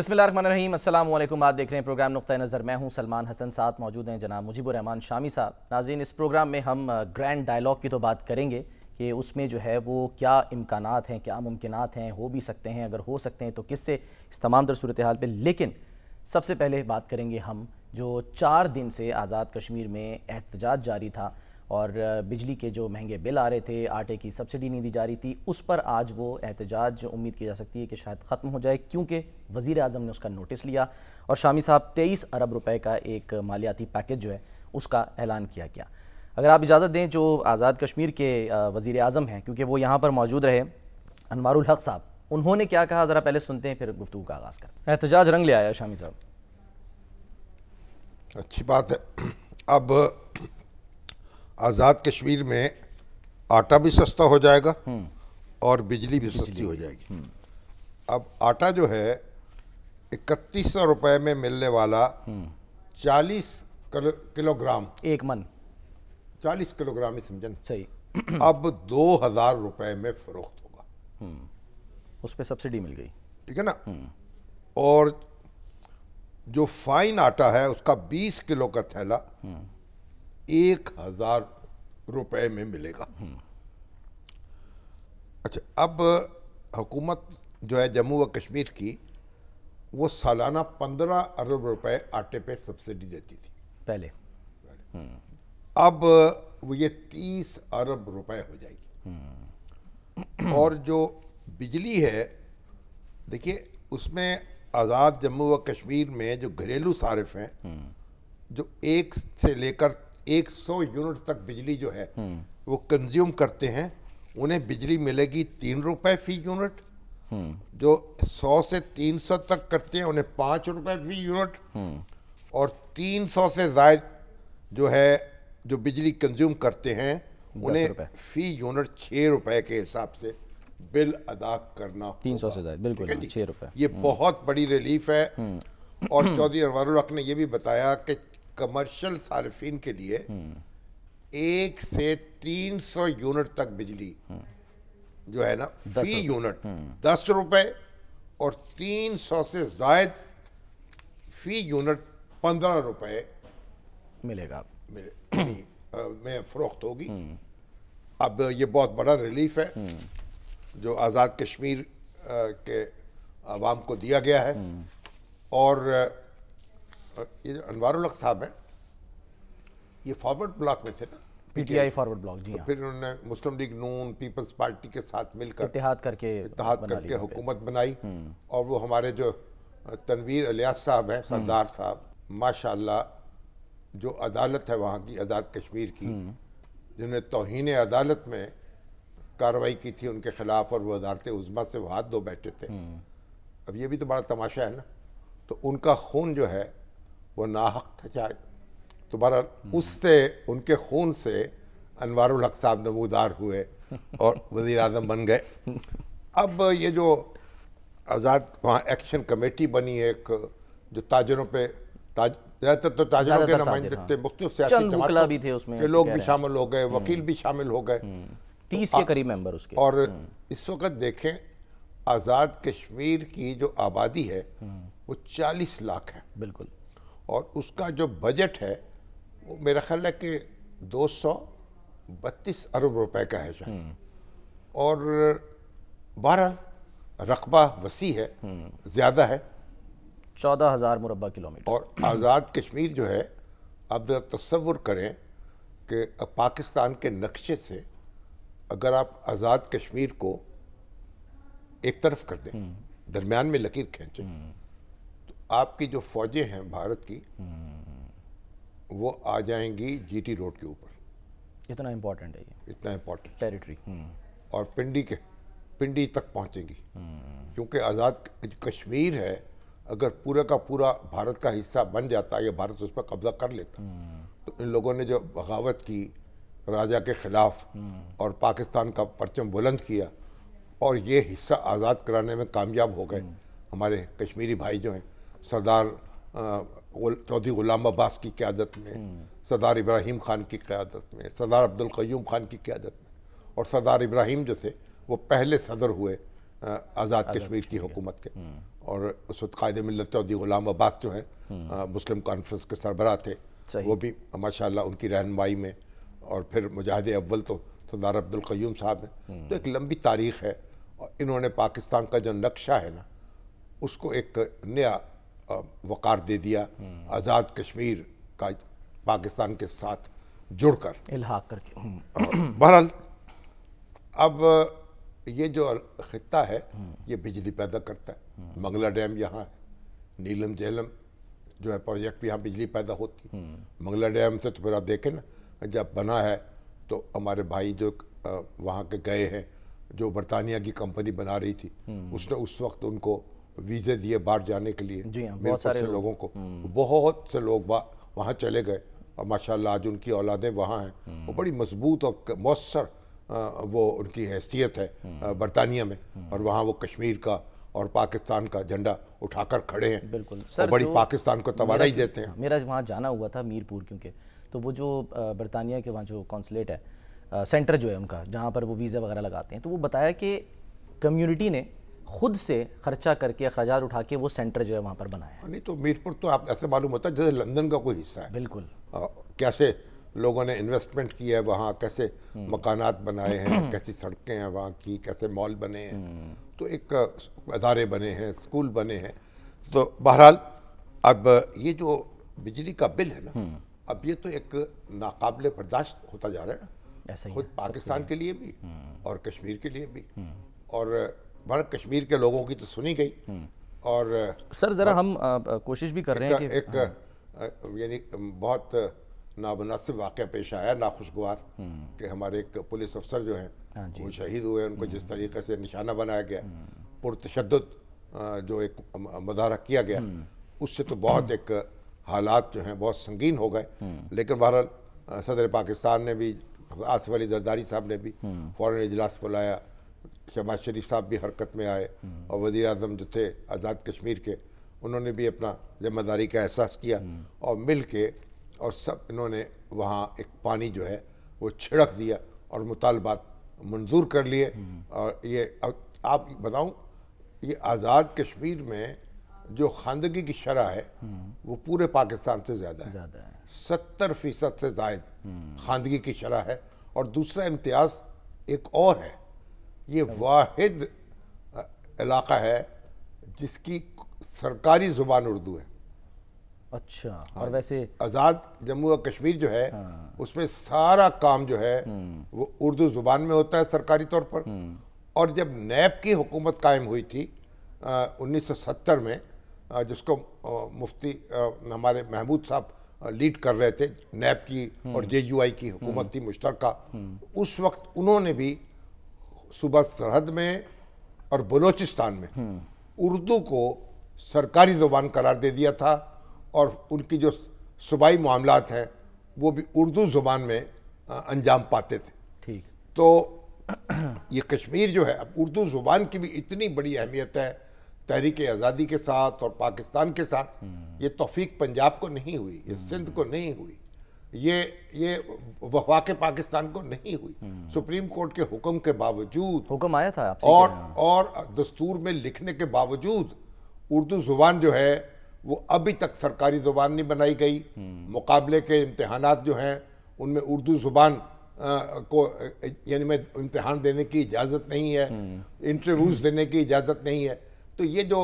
बिस्मिल्लाहिर्रहमानिर्रहीम, अस्सलाम वालेकुम। आप देख रहे हैं प्रोग्राम नुक्ता नज़र। मैं हूं सलमान हसन, साथ मौजूद हैं जनाब मुजीबुर रहमान शामी साहब। नाज़रीन, इस प्रोग्राम में हम ग्रैंड डायलॉग की तो बात करेंगे कि उसमें जो है वो क्या इम्कानात हैं, क्या मुमकिनात हैं, हो भी सकते हैं, अगर हो सकते हैं तो किससे, इस तमाम तर सूरत हाल पर। लेकिन सबसे पहले बात करेंगे हम जो 4 दिन से आज़ाद कश्मीर में एहतजाज जारी था और बिजली के जो महंगे बिल आ रहे थे, आटे की सब्सिडी नहीं दी जा रही थी, उस पर आज वो एहतजाज उम्मीद की जा सकती है कि शायद ख़त्म हो जाए, क्योंकि वज़ीर आज़म ने उसका नोटिस लिया और शामी साहब 23 अरब रुपए का एक मालियाती पैकेज जो है उसका ऐलान किया गया। अगर आप इजाज़त दें, जो आज़ाद कश्मीर के वज़ीर आज़म हैं, क्योंकि वो यहाँ पर मौजूद रहे, अनवारुल हक साहब, उन्होंने क्या कहा ज़रा पहले सुनते हैं, फिर गुफ्तगू का आगाज़ करें। एहतजाज रंग ले आया शामी साहब। अच्छी बात है। अब आज़ाद कश्मीर में आटा भी सस्ता हो जाएगा और बिजली भी सस्ती हो जाएगी। अब आटा जो है 3100 रुपए में मिलने वाला 40 किलोग्राम, एक मन 40 किलोग्राम ही समझे ना, सही, अब 2000 रुपए में फरोख्त होगा। उस पर सब्सिडी मिल गई, ठीक है ना। और जो फाइन आटा है उसका 20 किलो का थैला 1000 रुपए में मिलेगा। अच्छा, अब हुकूमत जो है जम्मू व कश्मीर की, वो सालाना 15 अरब रुपए आटे पे सब्सिडी देती थी पहले। अब वो ये 30 अरब रुपए हो जाएगी। और जो बिजली है, देखिए उसमें आज़ाद जम्मू व कश्मीर में जो घरेलू सारिफ हैं, जो 1 से लेकर 100 यूनिट तक बिजली जो है वो कंज्यूम करते हैं, उन्हें बिजली मिलेगी 3 रुपए फी यूनिट। जो 100 से 300 तक करते हैं उन्हें 5 रुपए फी यूनिट। और 300 से ज़ायद जो है जो बिजली कंज्यूम करते हैं उन्हें फी यूनिट 6 रुपए के हिसाब से बिल अदा करना। 300 से ज़ायद, बिल्कुल 6 रुपए। ये बहुत बड़ी रिलीफ है। और चौधरी अनवारुल हक ने यह भी बताया कि कमर्शियल सारिफिन के लिए 1 से 300 यूनिट तक बिजली जो है ना, फी यूनिट 10 रुपए, और 300 से जायद फी यूनिट 15 रुपए मिलेगा में फरोख्त होगी। अब ये बहुत बड़ा रिलीफ है जो आज़ाद कश्मीर के अवाम को दिया गया है। और ये जो अनवारुल हक साहब हैं, ये फॉरवर्ड ब्लॉक में थे ना, पीटीआई फॉरवर्ड ब्लॉक, जी हाँ। फिर उन्होंने मुस्लिम लीग नून, पीपल्स पार्टी के साथ मिलकर इत्तेहाद करके हुकूमत बनाई। और वो हमारे जो तनवीर इलियास साहब हैं, सरदार साहब, माशाअल्लाह, जो अदालत है वहाँ की, आज़ाद कश्मीर की, जिन्होंने तौहीन अदालत में कार्रवाई की थी उनके खिलाफ, और वो अदालत उज़्मा से वो हाथ धो बैठे थे। अब ये भी तो बड़ा तमाशा है ना। तो उनका खून जो है वो नाहक था शायद, तो बहरहाल उससे, उनके खून से अनवारुल हक साहब नमूदार हुए और वज़ीर आज़म बन गए। अब ये जो आज़ाद वहाँ एक्शन कमेटी बनी है, एक जो ताजरों पे ज़्यादातर तो ताजरों के नुमाइंदे थे, मुख्तलिफ सियासी जमातों भी थे उसमें के लोग भी शामिल हो गए, वकील भी शामिल हो गए, 30 के करीब मेंबर उसके। और इस वक्त देखें आज़ाद कश्मीर की जो आबादी है वो 40 लाख है, बिल्कुल। और उसका जो बजट है वो मेरा ख्याल है कि 232 अरब रुपए का है शायद। और 12 रकबा वसी है, ज़्यादा है, 14,000 मुरब्बा किलोमीटर। और आज़ाद कश्मीर जो है, आप ज़रा तसव्वुर करें कि पाकिस्तान के नक्शे से अगर आप आज़ाद कश्मीर को एक तरफ कर दें, दरमियान में लकीर खींचें, तो आपकी जो फौजें हैं भारत की, वो आ जाएंगी जीटी रोड के ऊपर। इतना इम्पोर्टेंट है ये, इतना इम्पोर्टेंट टेरिटरी। और पिंडी तक पहुंचेंगी, क्योंकि आज़ाद कश्मीर है, अगर पूरा का पूरा भारत का हिस्सा बन जाता या भारत उस पर कब्जा कर लेता, तो इन लोगों ने जो बगावत की राजा के खिलाफ और पाकिस्तान का परचम बुलंद किया, और ये हिस्सा आज़ाद कराने में कामयाब हो गए हमारे कश्मीरी भाई जो हैं, सरदार चौधरी गुलाम अब्बास की क़यादत में, सरदार इब्राहिम खान की क़यादत में, सरदार अब्दुल क़य्यूम खान की क़यादत में। और सरदार इब्राहिम जो थे वो पहले सदर हुए आज़ाद कश्मीर की हुकूमत के। और उस वक्त कायदे मिल्लत चौधरी गुलाम अब्बास जो हैं मुस्लिम कॉन्फ्रेंस के सरबराह थे, वो भी माशाल्लाह उनकी रहनुमाई में, और फिर मुजाहिद अव्वल तो सरदार अब्दुल क़य्यूम साहब हैं। तो एक लंबी तारीख़ है और इन्होंने पाकिस्तान का जो नक्शा है ना उसको एक नया वक़ार दे दिया, आज़ाद कश्मीर का पाकिस्तान के साथ जुड़कर इल्हाक करके। बहरहाल अब ये जो खित्ता है ये बिजली पैदा करता है। मंगला डैम यहाँ है, नीलम झेलम जो है प्रोजेक्ट, यहाँ बिजली पैदा होती है। मंगला डैम से तो फिर आप देखें ना, जब बना है तो हमारे भाई जो वहाँ के गए हैं, जो बरतानिया की कंपनी बना रही थी, उसने उस वक्त उनको वीज़े दिए बाहर जाने के लिए। बहुत सारे लोगों को, बहुत से लोग वहाँ चले गए और माशाल्लाह आज उनकी औलादें वहाँ हैं। वो बड़ी मजबूत और मौसर वो उनकी हैसियत है बरतानिया में, और वहाँ वो कश्मीर का और पाकिस्तान का झंडा उठाकर खड़े हैं। बिल्कुल सर, बड़ी पाकिस्तान को तवानाई देते हैं। मेरा वहाँ जाना हुआ था मीरपुर, क्योंकि तो वो जो बरतानिया के वहाँ जो कॉन्सुलेट है, सेंटर जो है उनका, जहाँ पर वो वीज़ा वगैरह लगाते हैं, तो वो बताया कि कम्युनिटी ने खुद से खर्चा करके अखराजात उठा के वो सेंटर जो है वहाँ पर बनाया है। नहीं तो मीरपुर तो आप ऐसे मालूम होता है जैसे लंदन का कोई हिस्सा है। बिल्कुल। कैसे लोगों ने इन्वेस्टमेंट किया है वहाँ, कैसे मकानात बनाए हैं, कैसी सड़कें हैं वहाँ की, कैसे मॉल बने हैं, तो एक अदारे बने हैं, स्कूल बने हैं। तो बहरहाल अब ये जो बिजली का बिल है ना, अब ये तो एक नाकाबिले बर्दाश्त होता जा रहा है ना, खुद पाकिस्तान के लिए भी और कश्मीर के लिए भी। और भारत कश्मीर के लोगों की तो सुनी गई। और सर ज़रा हम कोशिश भी कर रहे हैं कि एक यानी बहुत नामुनासिब वाक़या पेश आया, नाखुशगवार, कि हमारे एक पुलिस अफसर जो हैं वो शहीद हुए। उनको जिस तरीके से निशाना बनाया गया, पुरतशद्दुद जो एक मुजाहरा किया गया, उससे तो बहुत एक हालात जो हैं बहुत संगीन हो गए। लेकिन बहरहाल सदर पाकिस्तान ने भी, आसिफ अली जरदारी साहब ने भी फ़ौरन इजलास बुलाया, शहबाज शरीफ साहब भी हरकत में आए, और वज़ीर आज़म जो थे आज़ाद कश्मीर के, उन्होंने भी अपना जिम्मेदारी का एहसास किया और मिल के और सब इन्होंने वहाँ एक पानी जो है वो छिड़क दिया और मुतालबात मंजूर कर लिए। और ये आप बताऊँ, ये आज़ाद कश्मीर में जो खानदगी की शरह है वो पूरे पाकिस्तान से ज़्यादा है, 70% से ज़ायद खानदगी की शरह है। और दूसरा इम्तियाज़ एक और है, ये वाहिद इलाका है जिसकी सरकारी ज़ुबान उर्दू है। अच्छा। और वैसे आज़ाद जम्मू और कश्मीर जो है उसमें सारा काम जो है वो उर्दू ज़ुबान में होता है सरकारी तौर पर। और जब नैब की हुकूमत कायम हुई थी 1970 में, जिसको मुफ्ती हमारे महमूद साहब लीड कर रहे थे, नैब की और JUI की हुकूमत थी मुश्तरका, उस वक्त उन्होंने भी सूबा सरहद में और बलूचिस्तान में उर्दू को सरकारी ज़ुबान करार दे दिया था, और उनकी जो सूबाई मामलात हैं वो भी उर्दू ज़ुबान में अंजाम पाते थे। ठीक। तो ये कश्मीर जो है, अब उर्दू ज़ुबान की भी इतनी बड़ी अहमियत है तहरीक आज़ादी के साथ और पाकिस्तान के साथ। ये तौफीक पंजाब को नहीं हुई, ये सिंध को नहीं हुई, ये वफाक पाकिस्तान को नहीं हुई। सुप्रीम कोर्ट के हुक्म के बावजूद, हुक्म आया था और दस्तूर में लिखने के बावजूद उर्दू ज़ुबान जो है वो अभी तक सरकारी ज़ुबान नहीं बनाई गई। मुकाबले के इम्तहानात जो हैं उनमें उर्दू ज़ुबान को यानी में इम्तहान देने की इजाज़त नहीं है, इंटरव्यूज़ देने की इजाज़त नहीं है। तो ये जो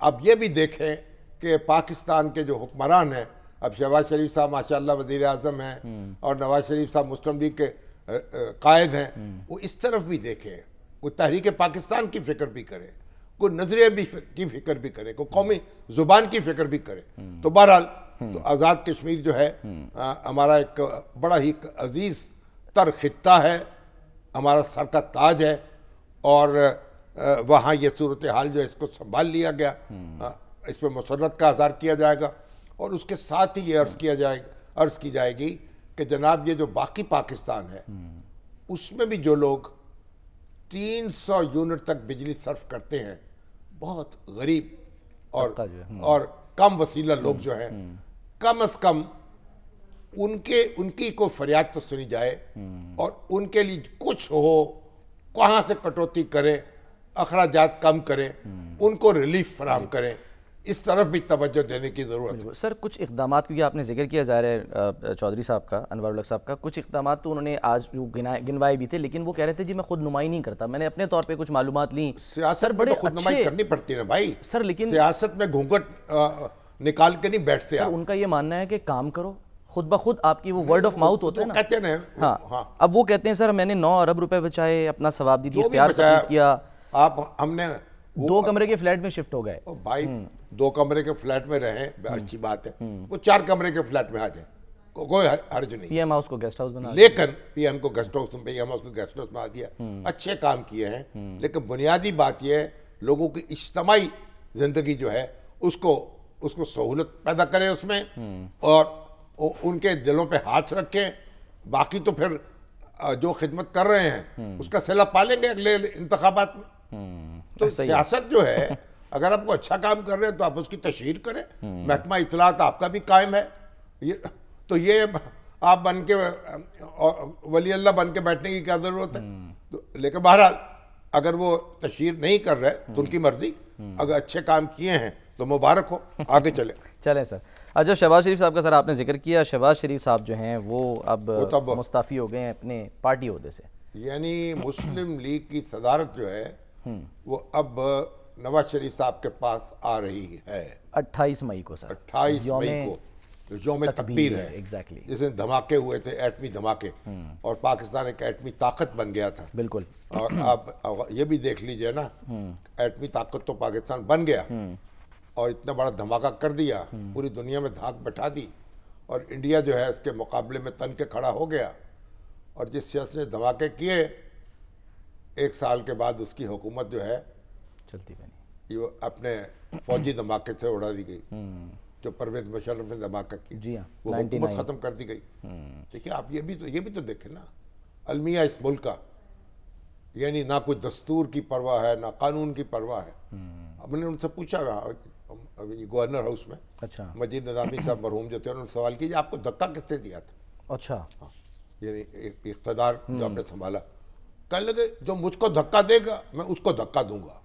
अब ये भी देखें कि पाकिस्तान के जो हुक्मरान हैं, अब शहबाज शरीफ साहब माशाल्लाह वज़ीर आज़म हैं और नवाज शरीफ साहब मुस्लिम लीग के कायद हैं, वो इस तरफ भी देखें, वो तहरीक पाकिस्तान की फ़िक्र भी करें, कोई नजरिए भी की फिक्र भी करे, कोई कौमी जुबान की फिक्र भी करे। तो बहरहाल तो आज़ाद कश्मीर जो है हमारा एक बड़ा ही अजीज़ तर खित्ता है, हमारा सर का ताज है। और वहाँ ये सूरत हाल जो है इसको संभाल लिया गया, इस पर मसरत का आज़ार किया जाएगा। और उसके साथ ही ये अर्ज़ की जाएगी कि जनाब ये जो बाकी पाकिस्तान है उसमें भी जो लोग 300 यूनिट तक बिजली सर्फ करते हैं, बहुत गरीब और कम वसीला लोग जो हैं, कम से कम उनकी को फरियाद तो सुनी जाए और उनके लिए कुछ हो, कहाँ से कटौती करें अखराजात कम करें, उनको रिलीफ फराहम करें, इस तरफ भी तवज्जो देने की ज़रूरत है। सर कुछ इक़दाम, क्योंकि आपने जिक्र किया जा रहा है चौधरी साहब का, अनवर साहब का, कुछ इक़दाम तो उन्होंने आज जो गिनवाए भी थे, लेकिन वो कह रहे थे जी मैं खुद नुमाई नहीं करता, मैंने अपने तौर पे कुछ मालूमात ली। सियासत बड़े खुद नुमाई करनी पड़ती है ना भाई सर, लेकिन सियासत में घूंघट निकाल के नहीं बैठते सर। उनका ये मानना है कि काम करो खुद ब खुद, आपकी वो वर्ड ऑफ माउथ होता है ना, कहते हैं। हाँ, अब वो कहते हैं सर मैंने 9 अरब रुपए बचाए, अपना सवाब दी, इख्तियार किया, आप हमने 2 कमरे के फ्लैट में शिफ्ट हो गए। भाई 2 कमरे के फ्लैट में रहे, अच्छी बात है, वो 4 कमरे के फ्लैट में आ जाए, कोई हर्ज नहीं। पीएम हाउस को गेस्ट हाउस बना, लेकिन पीएम को गेस्ट हाउस, पीएम हाउस को गेस्ट हाउस बना दिया, अच्छे काम किए हैं। लेकिन बुनियादी बात यह है लोगों की इज्तिमाई जिंदगी जो है उसको सहूलत पैदा करें उसमें, और उनके दिलों पे हाथ रखें। बाकी तो फिर जो खिदमत कर रहे हैं उसका सिला पालेंगे अगले इंतखाबात में। तो सियासत जो है, अगर आपको अच्छा काम कर रहे हैं तो आप उसकी तशहीर करें। महकमा इत्तलात आपका भी कायम है, ये आप बन के वली अल्लाह बन के बैठने की क्या जरूरत है। तो लेकिन बहरहाल अगर वो तशहीर नहीं कर रहे तो उनकी मर्जी, अगर अच्छे काम किए हैं तो मुबारक हो, आगे चलें सर। अच्छा, शहबाज शरीफ साहब का सर आपने जिक्र किया, शहबाज शरीफ साहब जो हैं वो अब मुस्ताफ़ी हो गए हैं अपने पार्टी ओहदे से, यानी मुस्लिम लीग की सदारत जो है वो अब नवाज शरीफ साहब के पास आ रही है 28 मई को सर, 28 मई को यौम तकबीर है। एग्जैक्टली, जिसमें धमाके हुए थे, एटमी धमाके, और पाकिस्तान एक एटमी ताकत बन गया था। बिल्कुल। और आप ये भी देख लीजिए ना, एटमी ताकत तो पाकिस्तान बन गया और इतना बड़ा धमाका कर दिया, पूरी दुनिया में धाक बैठा दी, और इंडिया जो है इसके मुकाबले में तन के खड़ा हो गया। और जिस शख्स ने धमाके किए, 1 साल के बाद उसकी हुकूमत जो है चलती बनी, ये अपने फौजी धमाके से उड़ा दी गई। जो परवेज मुशर्रफ ने धमाका की, जी हाँ, वो हुकूमत खत्म कर दी गई। देखिए आप ये भी तो देखें ना, अलमिया इस मुल्क का, यानी ना कोई दस्तूर की परवाह है ना कानून की परवाह है। हमने उनसे पूछा गवर्नर हाउस में, अच्छा, मजीद निज़ामी साहब मरहूम जो थे, उन्होंने सवाल किया आपको धक्का किसने दिया था। अच्छा, हाँ, यानी इक़्तिदार जो आपने संभाला, कहने लगे जो मुझको धक्का देगा मैं उसको धक्का दूंगा।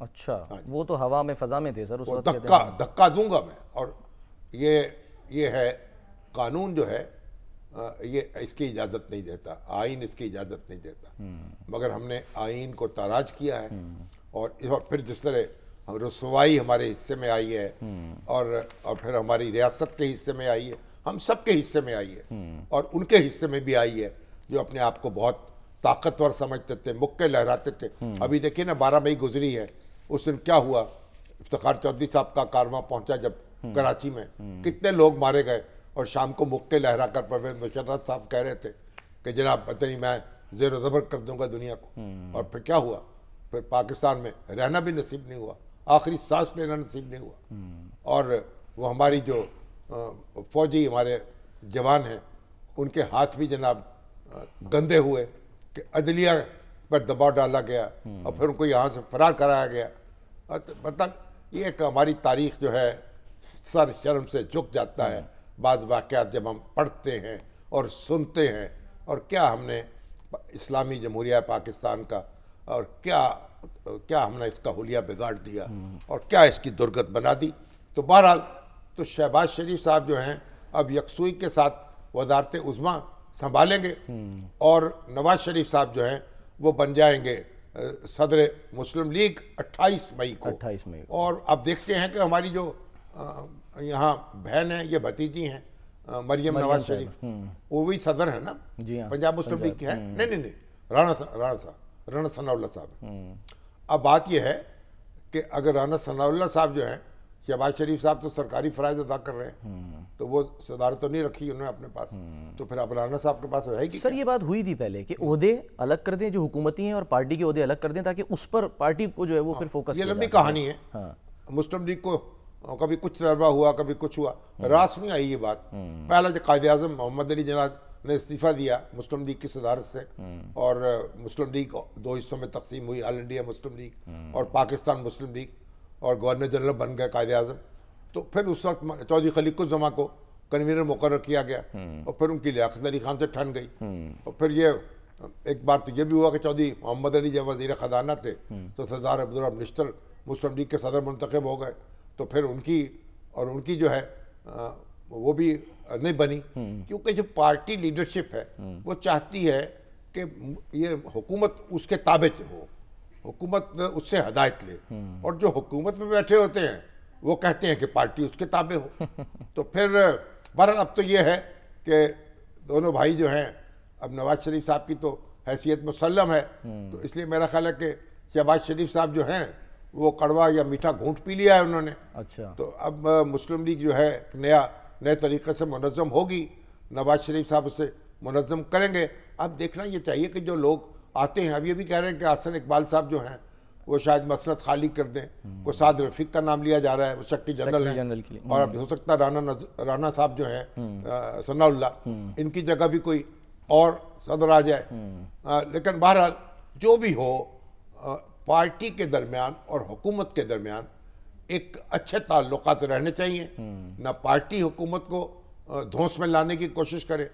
अच्छा, वो तो हवा में फजा में थे सर उस वक्त, धक्का दूंगा मैं। और ये है कानून जो है, ये इसकी इजाज़त नहीं देता, आइन इसकी इजाज़त नहीं देता। मगर हमने आइन को ताराज किया है, और फिर जिस तरह रसवाई हमारे हिस्से में आई है, और फिर हमारी रियासत के हिस्से में आई है, हम सब के हिस्से में आई है, और उनके हिस्से में भी आई है जो अपने आप को बहुत ताकतवर समझते थे, मुक्के लहराते थे। अभी देखिए ना, 12 मई गुजरी है, उस दिन क्या हुआ, इफ्तिखार चौधरी साहब का कारवां पहुंचा जब कराची में, कितने लोग मारे गए, और शाम को मुक्के लहरा कर परवेज मुशर्रफ साहब कह रहे थे कि जनाब पता नहीं मैं ज़ेर ज़बर कर दूंगा दुनिया को। और फिर क्या हुआ, फिर पाकिस्तान में रहना भी नसीब नहीं हुआ, आखिरी सांस लेना नसीब नहीं हुआ। और वो हमारी जो फौजी हमारे जवान हैं, उनके हाथ भी जनाब गंदे हुए कि अदलिया पर दबाव डाला गया, और फिर उनको यहाँ से फरार कराया गया। पता ये एक हमारी तारीख जो है सर शर्म से झुक जाता है बाज़ वाक़यात जब हम पढ़ते हैं और सुनते हैं, और क्या हमने इस्लामी जमहूरिया पाकिस्तान का, और क्या हमने इसका हुलिया बिगाड़ दिया, और क्या इसकी दुर्गत बना दी। तो बहरहाल तो शहबाज शरीफ साहब जो हैं अब यकसुई के साथ वज़ारत उज़्मा संभालेंगे, और नवाज शरीफ साहब जो हैं वो बन जाएंगे सदर मुस्लिम लीग 28 मई को। और अब देखते हैं कि हमारी जो यहाँ बहन है, ये भतीजी हैं मरियम नवाज शरीफ, वो भी सदर है ना, पंजाब मुस्लिम लीग के हैं। नहीं, राणा सनाउल्लाह साहब। अब बात यह है कि अगर राणा सनाउल्लाह साहब जो हैं, शहबाज शरीफ साहब तो सरकारी फ़राइज़ अदा कर रहे हैं, तो वो सदारत तो नहीं रखी उन्होंने अपने पास, तो फिर अब राणा साहब के पास रहेगी। सर ये बात हुई थी पहले कि ओहदे अलग कर दें, जो हुकूमती हैं, और पार्टी के ओहदे अलग कर दें, ताकि उस पर पार्टी को जो है वो फिर फोकस। ये लंबी कहानी है। मुस्लिम लीग को कभी कुछ तजर्बा हुआ, कभी कुछ हुआ, रास नहीं आई ये बात। पहला जो कायदे आज़म मोहम्मद अली जिन्ना ने इस्तीफ़ा दिया मुस्लिम लीग की सदारत से, और मुस्लिम लीग 2 हिस्सों में तकसीम हुई, ऑल इंडिया मुस्लिम लीग और पाकिस्तान मुस्लिम लीग, और गवर्नर जनरल बन गए कायदे आज़म। तो फिर उस वक्त चौधरी खलीकुज़्ज़मा को कन्वीनर मुकर्रर किया गया, और फिर उनकी लियाकत अली खान से ठन गई, और फिर ये एक बार तो ये भी हुआ कि चौधरी मोहम्मद अली जब वज़ीर ख़जाना थे तो सरदार अब्दुल निश्तर मुस्लिम लीग के सदर मुंतखब हो गए, तो फिर उनकी जो है वो भी नहीं बनी, क्योंकि जो पार्टी लीडरशिप है वो चाहती है कि ये हुकूमत उसके ताबे हो, हुकूमत उससे हदायत ले, और जो हुकूमत में बैठे होते हैं वो कहते हैं कि पार्टी उसके ताबे हो। तो फिर बहरहाल अब तो ये है कि दोनों भाई जो हैं, अब नवाज शरीफ साहब की तो हैसियत मुसल्लम है, तो इसलिए मेरा ख्याल है कि शहबाज शरीफ साहब जो हैं वो कड़वा या मीठा घूंट पी लिया है उन्होंने। अच्छा, तो अब मुस्लिम लीग जो है नए तरीके से मुनज़्ज़म होगी, नवाज शरीफ साहब उसे मुनज़्ज़म करेंगे। अब देखना ये चाहिए कि जो लोग आते हैं, अब ये भी कह रहे हैं कि हसन इकबाल साहब जो हैं वो शायद मसरत खाली कर दें, को साद रफ़ीक का नाम लिया जा रहा है, वो सेक्रेटरी जनरल हैं, और अब हो सकता है राना साहब जो हैं सनाउल्लाह, इनकी जगह भी कोई और सदर आ जाए। लेकिन बहरहाल जो भी हो, पार्टी के दरमियान और हुकूमत के दरमियान एक अच्छे ताल्लुकात रहने चाहिए, ना पार्टी हुकूमत को धौंस में लाने की कोशिश करे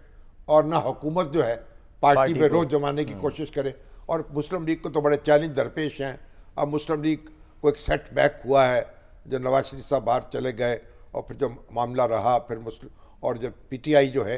और ना हुकूमत जो है पार्टी पे रोज जमाने की कोशिश करे। और मुस्लिम लीग को तो बड़े चैलेंज दरपेश हैं। अब मुस्लिम लीग को एक सेटबैक हुआ है, जब नवाज शरीफ साहब बाहर चले गए और फिर जो मामला रहा, फिर मुस्लिम और जब पीटीआई जो है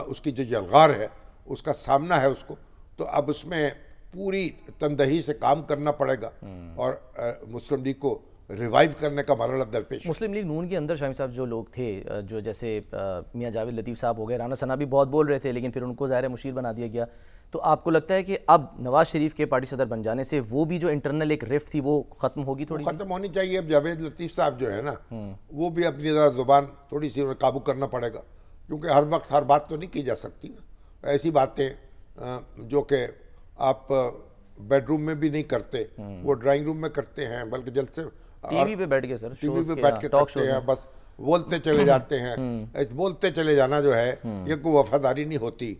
उसकी जो यलगार है उसका सामना है उसको, तो अब उसमें पूरी तनदही से काम करना पड़ेगा और मुस्लिम लीग को रिवाइव करने का मरहला दरपेश। मुस्लिम लीग नून के अंदर शामी साहब जो लोग थे, जो जैसे मियां जावेद लतीफ़ साहब हो गए, राना सना भी बहुत बोल रहे थे, लेकिन फिर उनको ज़ाहिर मुशीर बना दिया गया। तो आपको लगता है कि अब नवाज शरीफ के पार्टी सदर बन जाने से वो भी जो इंटरनल एक रिफ्ट थी वो ख़त्म होगी, थोड़ी ख़त्म होनी चाहिए। अब जावेद लतीफ़ साहब जो है ना, वो भी अपनी ज़ुबान थोड़ी सी काबू करना पड़ेगा, क्योंकि हर वक्त हर बात तो नहीं की जा सकती ना। ऐसी बातें जो कि आप बेडरूम में भी नहीं करते, वो ड्राइंग रूम में करते हैं, बल्कि जल्द से टीवी पे बैठ के, सर टीवी पे बैठ के करते हैं, बस बोलते चले जाते हैं। ऐसे बोलते चले जाना जो है ये कोई वफादारी नहीं होती।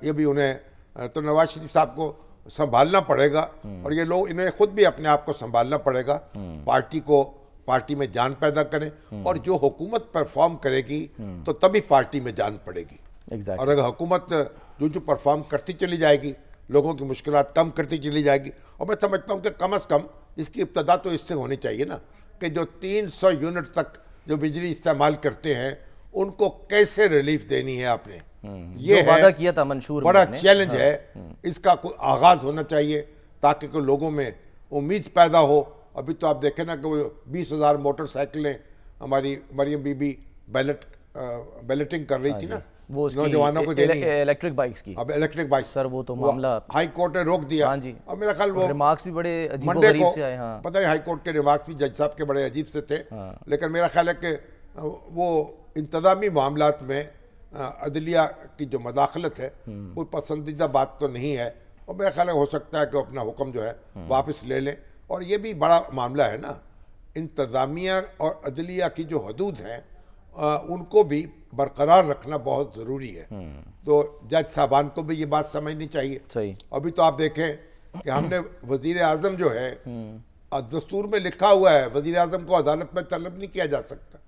ये भी उन्हें तो नवाज शरीफ साहब को संभालना पड़ेगा, और ये लोग इन्हें खुद भी अपने आप को संभालना पड़ेगा, पार्टी में जान पैदा करें, और जो हुकूमत परफॉर्म करेगी तो तभी पार्टी में जान पड़ेगी। और अगर हुकूमत जो परफॉर्म करती चली जाएगी, लोगों की मुश्किलात कम करती चली जाएगी, और मैं समझता हूँ कि कम अज़ कम इसकी इब्तदा तो इससे होनी चाहिए ना कि जो 300 यूनिट तक जो बिजली इस्तेमाल करते हैं उनको कैसे रिलीफ देनी है आपने, ये वादा किया था मंशूर, बड़ा चैलेंज है। इसका कोई आगाज होना चाहिए ताकि कोई लोगों में उम्मीद पैदा हो। अभी तो आप देखें ना कि वो 20,000 मोटरसाइकिलें हमारी मरियम बीबी बैलेटिंग कर रही थी ना, वो नौजवानों को देनी है, इलेक्ट्रिक बाइक्स की। अब इलेक्ट्रिक बाइक सर वो तो मामला हाई कोर्ट ने रोक दिया। हाँ जी, और मेरा ख्याल वो रिमार्क्स भी बड़े अजीब से आए। हाँ, पता नहीं हाई कोर्ट के रिमार्क्स भी जज साहब के बड़े अजीब से थे। हाँ, लेकिन मेरा ख्याल है कि वो इंतजामी मामलात में अदलिया की जो मदाखलत है वो पसंदीदा बात तो नहीं है, और मेरा ख्याल है हो सकता है कि अपना हुक्म जो है वापस ले लें। और ये भी बड़ा मामला है ना, इंतजामिया और अदलिया की जो हदूद हैं उनको भी बरकरार रखना बहुत ज़रूरी है। तो जज साहबान को भी ये बात समझनी चाहिए। सही। अभी तो आप देखें कि हमने वज़ीर आज़म जो है, दस्तूर में लिखा हुआ है वज़ीर आज़म को अदालत में तलब नहीं किया जा सकता,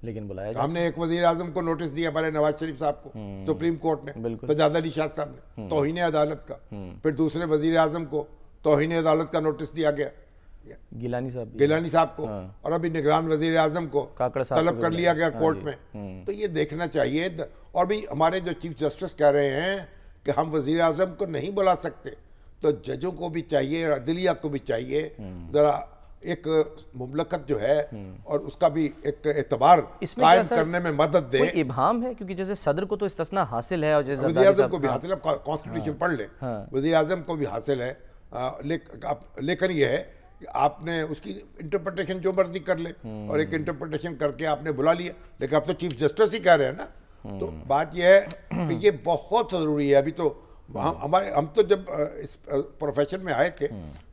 लेकिन बुलाया हमने एक वज़ीर आज़म को नोटिस दिया हमारे नवाज शरीफ साहब को सुप्रीम कोर्ट ने, सज्जाद अली शाह साहब ने, तौहीन अदालत का। फिर दूसरे वज़ीर आज़म को तौहीन अदालत का नोटिस दिया गया, गिलानी साहब को। हाँ। और अभी निगरान वजीर आजम को तलब कर लिया गया कोर्ट में। तो ये देखना चाहिए। और भी हमारे जो चीफ जस्टिस कह रहे हैं कि हम वजीर आजम को नहीं बुला सकते, तो जजों को भी चाहिए, अदलिया को भी चाहिए जरा एक मुमलकत जो है और उसका भी एक एतबार कायम करने में मदद दे। इबहम है क्योंकि जैसे सदर को तो इस्तिस्ना हासिल है, और जैसे वजीर आजम को भी हासिल है, कॉन्स्टिट्यूशन पढ़ ले, वजीर आजम को भी हासिल है। लेकिन यह है कि आपने उसकी इंटरप्रिटेशन जो मर्जी कर ले, और एक इंटरप्रिटेशन करके आपने बुला लिया, लेकिन अब तो चीफ जस्टिस ही कह रहे हैं ना। तो बात यह है कि ये बहुत ज़रूरी है। अभी तो हम तो जब इस प्रोफेशन में आए थे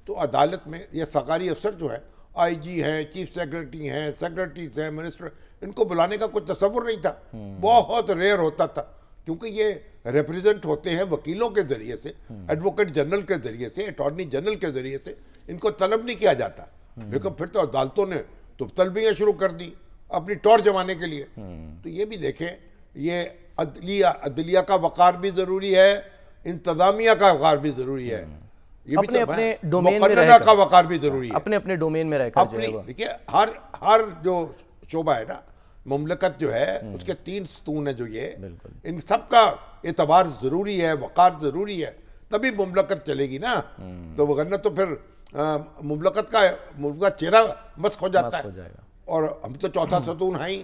तो अदालत में ये सरकारी अफसर जो है, आईजी हैं, चीफ सेक्रेटरी हैं, सेक्रेटरीज हैं, मिनिस्टर, इनको बुलाने का कोई तसव्वुर नहीं था, बहुत रेयर होता था, क्योंकि ये रिप्रेजेंट होते हैं वकीलों के ज़रिए से, एडवोकेट जनरल के ज़रिए से, अटॉर्नी जनरल के ज़रिए से, इनको तलब नहीं किया जाता। लेकिन फिर तो अदालतों ने तो तलबियाँ शुरू कर दी अपनी टॉर जमाने के लिए। तो ये भी देखें, ये अदलिया का वक़ार भी ज़रूरी है, इंतजामिया का वकार भी जरूरी है, ये भी अपने तो अपने डोमेन में मुकर्ररा का वकार भी जरूरी है, अपने अपने डोमेन में रहकर जो है वो। देखिए हर जो शोबा है ना, मुमलकत जो है उसके 3 स्तून है जो ये, इन सब का एतबार जरूरी है, वकार जरूरी है, तभी मुमलकत चलेगी ना। तो वरना तो फिर मुमलकत का चेहरा मस्क हो जाता है। और हम तो चौथा सतून है ही,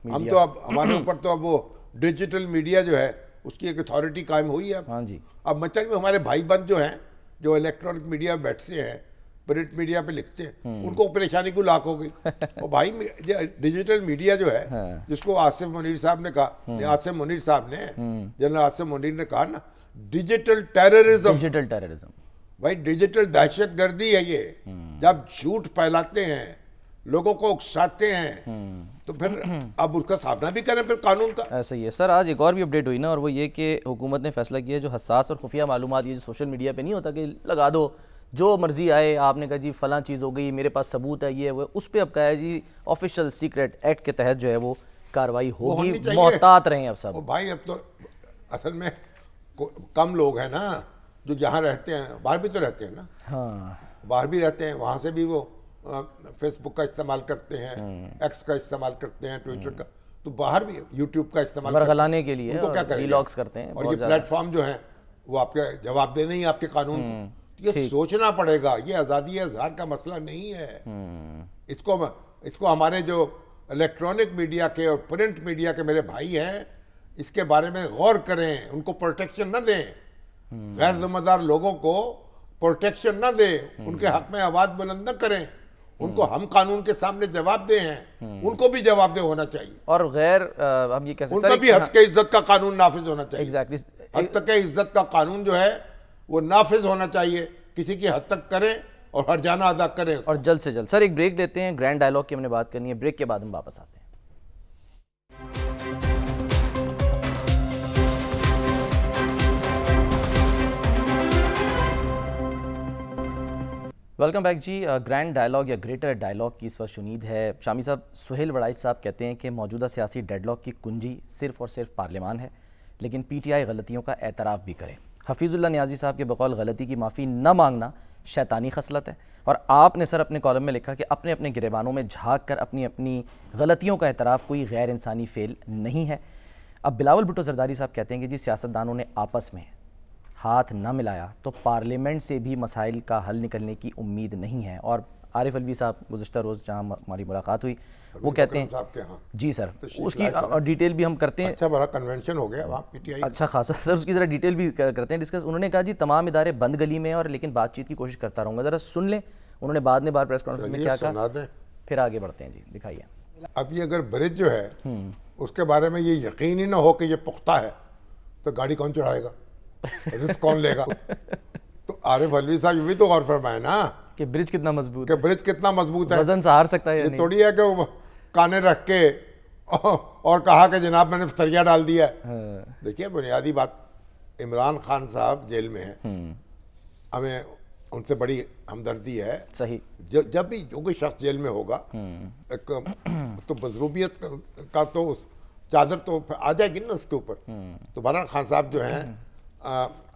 हम तो अब हमारे ऊपर तो अब वो डिजिटल मीडिया जो है उसकी एक अथॉरिटी कायम हुई है। हाँ जी। अब मतलब में हमारे भाई बंद जो हैं, जो इलेक्ट्रॉनिक मीडिया में बैठते हैं, प्रिंट मीडिया पे लिखते हैं, उनको परेशानी को लाख हो गई। और भाई डिजिटल मीडिया जो है, जिसको आसिफ मुनीर साहब ने कहा, आसिफ मुनीर साहब ने, जनरल आसिफ मुनीर ने कहा ना, डिजिटल टेररिज्म, भाई डिजिटल दहशतगर्दी है ये। जब झूठ फैलाते हैं, लोगों को उकसाते हैं, तो फिर अब उसका सामना भी करें फिर कानून का। ऐसा ही है सर। आज एक और भी अपडेट हुई ना, और वो ये कि हुकूमत ने फैसला किया जो हसास और खुफिया मालूमात, ये जो सोशल मीडिया पे नहीं होता कि लगा दो जो मर्जी आए, आपने कहा जी फलां चीज़ हो गई, मेरे पास सबूत है, ये वो, उस पर अब कहा है जी ऑफिशियल सीक्रेट एक्ट के तहत जो है वो कार्रवाई होगी, मोहतात रहें अब सब। भाई अब तो असल में कम लोग हैं ना जो यहाँ रहते हैं, बाहर भी तो रहते हैं ना। हाँ, बाहर भी रहते हैं, वहाँ से भी वो फेसबुक का इस्तेमाल करते हैं, एक्स का इस्तेमाल करते हैं, ट्विटर का, तो बाहर भी यूट्यूब का इस्तेमाल बरगलाने के लिए उनको क्या करें, व्लॉग्स करते हैं। और ये प्लेटफॉर्म जो है वो आपके जवाब दे नहीं आपके कानून को। ये सोचना पड़ेगा, ये आज़ादी इज़हार का मसला नहीं है। इसको हमारे जो इलेक्ट्रॉनिक मीडिया के और प्रिंट मीडिया के मेरे भाई हैं, इसके बारे में गौर करें, उनको प्रोटेक्शन न दें, गैर जिम्मेदार लोगों को प्रोटेक्शन न दें, उनके हक में आवाज बुलंद न करें, उनको हम कानून के सामने जवाब दे हैं, उनको भी जवाब दे होना चाहिए। और गैर हम ये कैसे उनका भी हद के इज्जत का कानून नाफिज होना चाहिए। एग्जैक्टली, हद तक के इज्जत का कानून जो है वो नाफिज होना चाहिए, किसी की हद तक करें और हर्जाना अदा करें। और जल्द से जल्द सर एक ब्रेक लेते हैं, ग्रैंड डायलॉग की हमने बात करनी है, ब्रेक के बाद हम वापस आते हैं। वेलकम बैक जी। ग्रैंड डायलॉग या ग्रेटर डायलॉग की इस वक्त शुनीद है। शामी साहब, सुहेल वड़ाइच साहब कहते हैं कि मौजूदा सियासी डेडलॉक की कुंजी सिर्फ और सिर्फ पार्लियामान है, लेकिन पीटीआई गलतियों का एतराफ़ भी करे। हफीज़ुल्लाह नियाज़ी साहब के बकौल गलती की माफ़ी न मांगना शैतानी खसलत है। और आपने सर अपने कॉलम में लिखा कि अपने अपने गिरेबानों में झाँक कर अपनी अपनी गलतियों का एतराफ़ कोई गैर इंसानी फ़ेल नहीं है। अब बिलावल भुट्टो ज़रदारी साहब कहते हैं कि जी सियासतदानों ने आपस में हाथ न मिलाया तो पार्लियामेंट से भी मसाइल का हल निकलने की उम्मीद नहीं है। और आरिफ अलवी साहब गुज़िश्ता रोज़ जहाँ हमारी मुलाकात हुई, वो कहते हैं जी सर, उसकी डिटेल भी हम करते हैं। अच्छा बड़ा कन्वेंशन हो गया वहाँ पीटीआई, अच्छा खासा सर, उसकी ज़रा डिटेल भी करते हैं डिस्कस। उन्होंने कहा जी तमाम इदारे बंद गली में, और लेकिन बातचीत की कोशिश करता रहूँगा। ज़रा सुन लें उन्होंने बाद में प्रेस कॉन्फ्रेंस में क्या कहा, फिर आगे बढ़ते हैं। जी दिखाइए। अब ये अगर ब्रिज जो है उसके बारे में ये यकीन ही ना हो कि ये पुख्ता है, तो गाड़ी कौन चढ़ाएगा, रिस्क कौन लेगा? तो आरिफ अलवी साहब ये भी तो गौर फरमाए ना कि ब्रिज कितना मजबूत है, ब्रिज कितना मजबूत है, वजन सहार सकता है। ये थोड़ी है कि वो काने रख के और कहा कि जनाब मैंने सरिया डाल दिया। देखिए बुनियादी बात, इमरान खान साहब जेल में है, हमें उनसे बड़ी हमदर्दी है। सही, जब भी जो कोई शख्स जेल में होगा तो मजरूबियत का तो चादर तो आ जाएगी ना उसके ऊपर। तो बहरहाल खान साहब जो हैं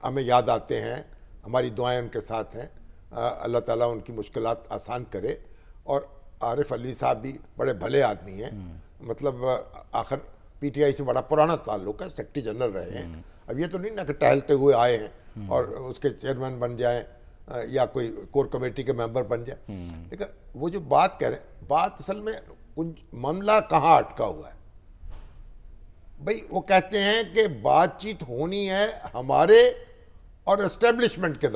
हमें याद आते हैं, हमारी दुआएं उनके साथ हैं, अल्लाह ताला उनकी मुश्किलात आसान करे। और आरिफ अली साहब भी बड़े भले आदमी हैं, मतलब आखिर पीटीआई से बड़ा पुराना ताल्लुक है, सेक्रेटरी जनरल रहे हैं। अब ये तो नहीं ना कि टहलते हुए आए हैं और उसके चेयरमैन बन जाएं या कोई कोर कमेटी के मेंबर बन जाए। लेकिन वो जो बात कह रहे हैं, बात असल में मामला कहाँ अटका हुआ है भाई? वो कहते हैं कि बातचीत होनी है हमारे और एस्टेब्लिशमेंट के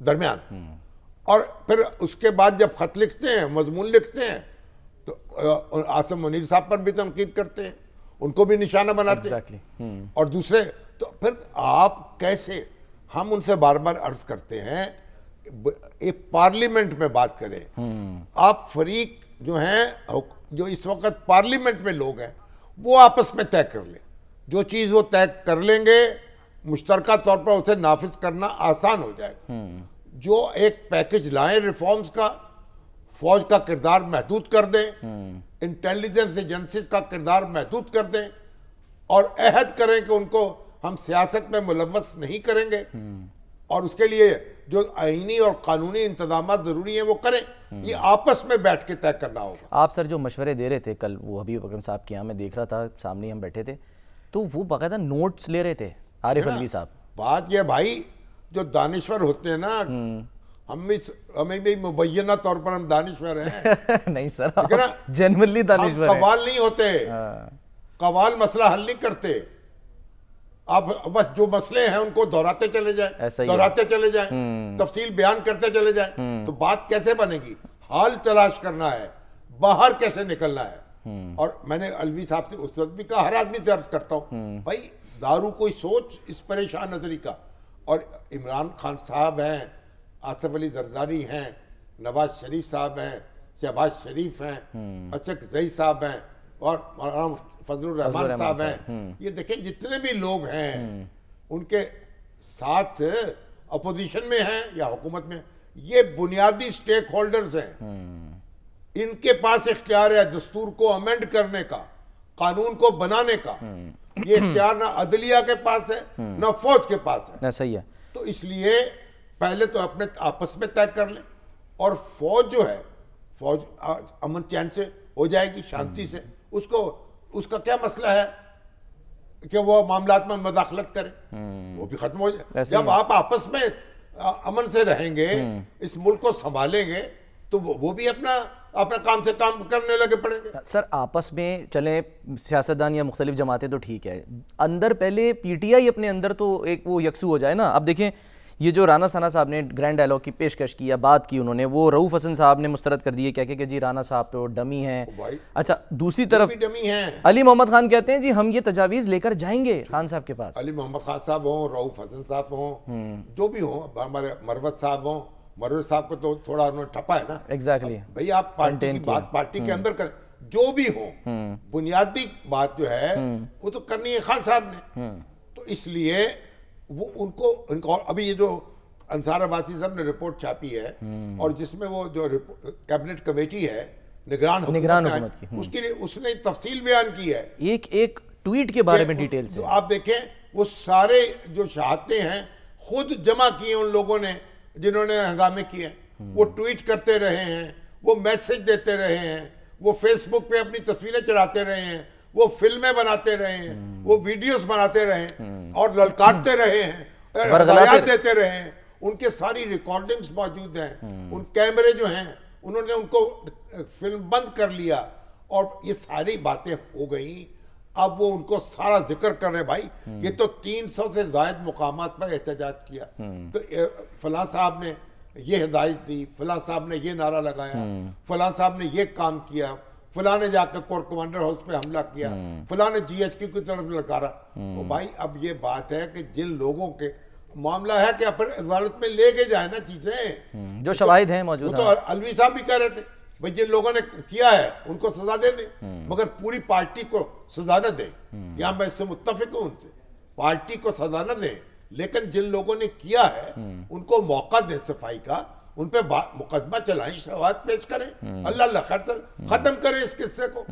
दरमियान, और फिर उसके बाद जब खत लिखते हैं, मजमून लिखते हैं, तो आसिम मुनीर साहब पर भी तनकीद करते हैं, उनको भी निशाना बनाते हैं। और दूसरे तो फिर आप कैसे, हम उनसे बार बार अर्ज करते हैं एक पार्लियामेंट में बात करें। आप फरीक जो हैं, जो इस वक्त पार्लियामेंट में लोग हैं, वो आपस में तय कर लें। जो चीज़ वो तय कर लेंगे मुश्तरका तौर पर उसे नाफिज करना आसान हो जाएगा। जो एक पैकेज लाएं रिफॉर्म्स का, फौज का किरदार महदूद कर दें, इंटेलिजेंस एजेंसीज का किरदार महदूद कर दें, और अहद करें कि उनको हम सियासत में मुलव्वस नहीं करेंगे और उसके लिए जो आईनी और कानूनी इंतजाम जरूरी हैं वो करें, ये आपस में बैठ के तय करना होगा। आप सर जो मशवरे दे रहे थे कल, वो हबीब अकरम साहब के यहाँ मैं देख रहा था, सामने हम बैठे थे, तो वो बाकायदा नोट्स ले रहे थे आरिफ अलवी साहब। बात ये भाई, जो दानिश्वर होते हैं ना, हमें भी मुबैना तौर पर हम दानिश्वर हैं नहीं सर, जनरली दानिश्वर हैं। कवाल नहीं होते, कवाल मसला हल नहीं करते। आप बस जो मसले हैं उनको दोहराते चले जाएं, दोहराते चले जाएं, तफसील बयान करते चले जाएं, तो बात कैसे बनेगी? हाल तलाश करना है, बाहर कैसे निकलना है। और मैंने अलवी साहब से उस वक्त भी कहा, हर आदमी से अर्ज करता हूं, भाई दारू कोई सोच इस परेशान नजरी का। और इमरान खान साहब हैं, आसिफ अली जरदारी हैं, नवाज शरीफ साहब हैं, शहबाज शरीफ हैं, अचक जई साहब हैं और मौलाना फजलुर रहमान साहब हैं। ये देखें जितने भी लोग हैं उनके साथ अपोजिशन में हैं या हुकूमत में, ये बुनियादी स्टेक होल्डर्स हैं। इनके पास इख्तियार है दस्तूर को अमेंड करने का, कानून को बनाने का। ये इख्तियार ना अदलिया के पास है ना फौज के पास है। सही है। तो इसलिए पहले तो अपने आपस में तय कर लें, और फौज जो है, फौज अमन चैन से हो जाएगी, शांति से। उसका क्या मसला है कि वो मामलात में मदाखलत करे, वो भी खत्म हो जाए। जब आप आपस में अमन से रहेंगे, इस मुल्क को संभालेंगे, तो वो भी अपना काम से काम करने लगे पड़ेंगे। सर आपस में चले सियासतदान या मुख्तलिफ जमातें तो ठीक है, अंदर पहले पीटीआई अपने अंदर तो एक वो यकसू हो जाए ना। अब देखें ये जो राना सना साहब ने ग्रैंड डायलॉग की पेशकश की या बात की उन्होंने, वो रऊफ हसन साहब ने मुस्तरद कर दिए, कह के जी राना साहब तो डमी हैं। अच्छा, दूसरी तरफ डमी हैं। अली मोहम्मद खान कहते हैं जी हम ये तजावीज़ लेकर जाएंगे खान साहब के पास। अली मोहम्मद खान साहब हों, रऊफ हसन साहब हों, जो भी हों, हमारे मरवत साहब हों, मरवत साहब को तो थोड़ा उन्होंने ठपा है ना। एग्जैक्टली भाई आप पार्टी की बात पार्टी के अंदर करें, जो भी हो, बुनियादी बात जो है वो तो करनी है खान साहब ने। तो इसलिए वो उनको अभी ये जो अंसार अब्बासी साहब ने रिपोर्ट छापी है और जिसमें वो जो कैबिनेट कमेटी है निगरान हुकूमत की, उसके लिए उसने तफसील बयान की है, एक ट्वीट के बारे में डिटेल से। आप देखें वो सारे जो शहादतें हैं खुद जमा किए उन लोगों ने जिन्होंने हंगामे किए। वो ट्वीट करते रहे हैं, वो मैसेज देते रहे हैं, वो फेसबुक पे अपनी तस्वीरें चढ़ाते रहे हैं, वो फिल्में बनाते रहे हैं, वो वीडियोस बनाते रहे हैं और ललकारते रहे हैं, हिदायत देते रहे हैं। उनके सारी रिकॉर्डिंग्स मौजूद हैं, उन कैमरे जो हैं उन्होंने उनको फिल्म बंद कर लिया और ये सारी बातें हो गई। अब वो उनको सारा जिक्र कर रहे भाई, ये तो 300 से ज्यादा मुकामात पर एहतजाज किया, तो फलां साहब ने ये हिदायत दी, फलां साहब ने ये नारा लगाया, फलां साहब ने ये काम किया, फलां ने जाकर कोर कमांडर हाउस पे हमला किया, फलां ने जीएचक्यू की तरफ ललकारा। तो भाई अब ये बात है कि जिन लोगों के मामला है कि अपन अदालत में लेके जाए ना चीजें, जो शवाहिद हैं मौजूद, तो अलवी साहब भी कह रहे थे भाई जिन लोगों ने किया है उनको सजा दे दे, मगर पूरी पार्टी को सजा न दे। यहाँ मैं इससे मुत्तफिक हूँ उनसे, पार्टी को सजा न दे, लेकिन जिन लोगों ने किया है उनको मौका दे सफाई का, उन पे मुकदमा चलाएं, शवाहिद पेश करें, अल्लाह खत्म करें इस किस्से को।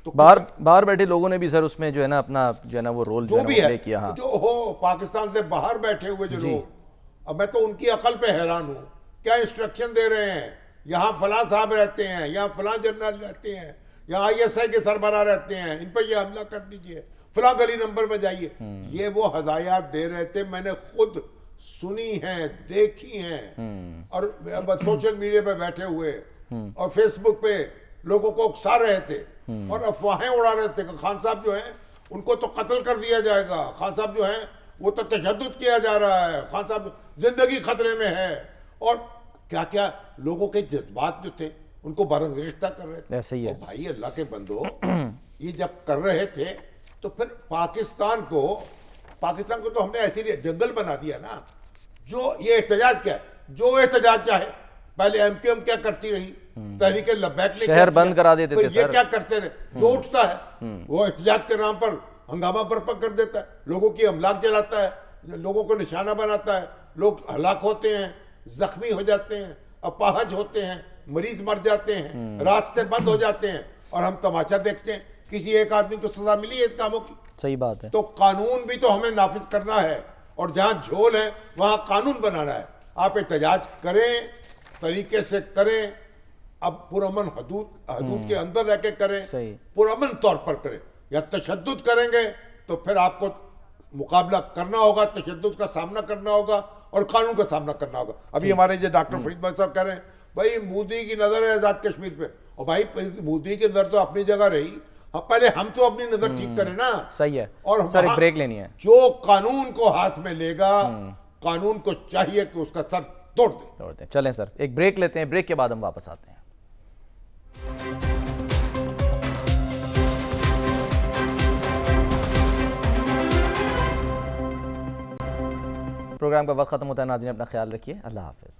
तो बाहर बैठे लोगों ने भी सर उसमें जो है ना अपना जो है ना वो रोल जो भी है किया। हाँ। जो हो पाकिस्तान से बाहर बैठे हुए जो लोग, अब मैं तो उनकी अकल पे हैरान हूँ, क्या इंस्ट्रक्शन दे रहे हैं, यहाँ फलां साहब रहते हैं, यहाँ फलां जनरल रहते हैं, यहाँ ISI के सरबराह रहते हैं, इन पर ये हमला कर दीजिए, फलां गली नंबर में जाइए। ये वो हदायत दे रहे थे, मैंने खुद सुनी है, देखी हैं, और सोशल मीडिया पे बैठे हुए और फेसबुक पे लोगों को उकसा रहे थे और अफवाहें उड़ा रहे थे कि खान साहब जो हैं उनको तो कत्ल कर दिया जाएगा, खान साहब जो हैं वो तो तशद्दुद किया जा रहा है, खान साहब जिंदगी खतरे में है, और क्या क्या लोगों के जज्बात जो थे उनको बरंगेख्ता कर रहे थे। ऐसे ही है। तो भाई अल्लाह के बंदो, ये जब कर रहे थे तो फिर पाकिस्तान को तो हमने ऐसी जंगल बना दिया ना। जो ये एहतजाज क्या है, जो एहतजाज चाहे, पहले MQM क्या करती रही, तहरीक लब्बैक ने शहर बंद करा देते थे, ये क्या करते रहे, जो उठता है वो एहतजाज के नाम पर हंगामा बर्पा कर देता है, लोगों की अमलाक जलाता है, लोगों को निशाना बनाता है, लोग हलाक होते हैं, जख्मी हो जाते हैं, अपाहज होते हैं, मरीज मर जाते हैं, रास्ते बंद हो जाते हैं, और हम तमाशा देखते हैं। किसी एक आदमी को सजा मिली है इन कामों की? सही बात है। तो कानून भी तो हमें नाफिज करना है, और जहां झोल है वहां कानून बनाना है। आप एहतजाज करें, तरीके से करें, अब पुरअमन हदूद के अंदर रह के करें, पुरअमन तौर पर करें। या तशद्दुद करेंगे तो फिर आपको मुकाबला करना होगा, तशद्दुद का सामना करना होगा और कानून का सामना करना होगा। अभी हमारे जो डॉक्टर फरीद भाई साहब कह रहे हैं भाई मोदी की नजर है आजाद कश्मीर पे, और भाई मोदी की नजर तो अपनी जगह रही, पहले हम तो अपनी नजर ठीक करें ना। सही है। और सर एक ब्रेक लेनी है। जो कानून को हाथ में लेगा, कानून को चाहिए कि उसका सर तोड़ दे। चलें सर एक ब्रेक लेते हैं, ब्रेक के बाद हम वापस आते हैं। प्रोग्राम का वक्त खत्म होता है, नाज़रीन अपना ख्याल रखिए, अल्लाह हाफिज़।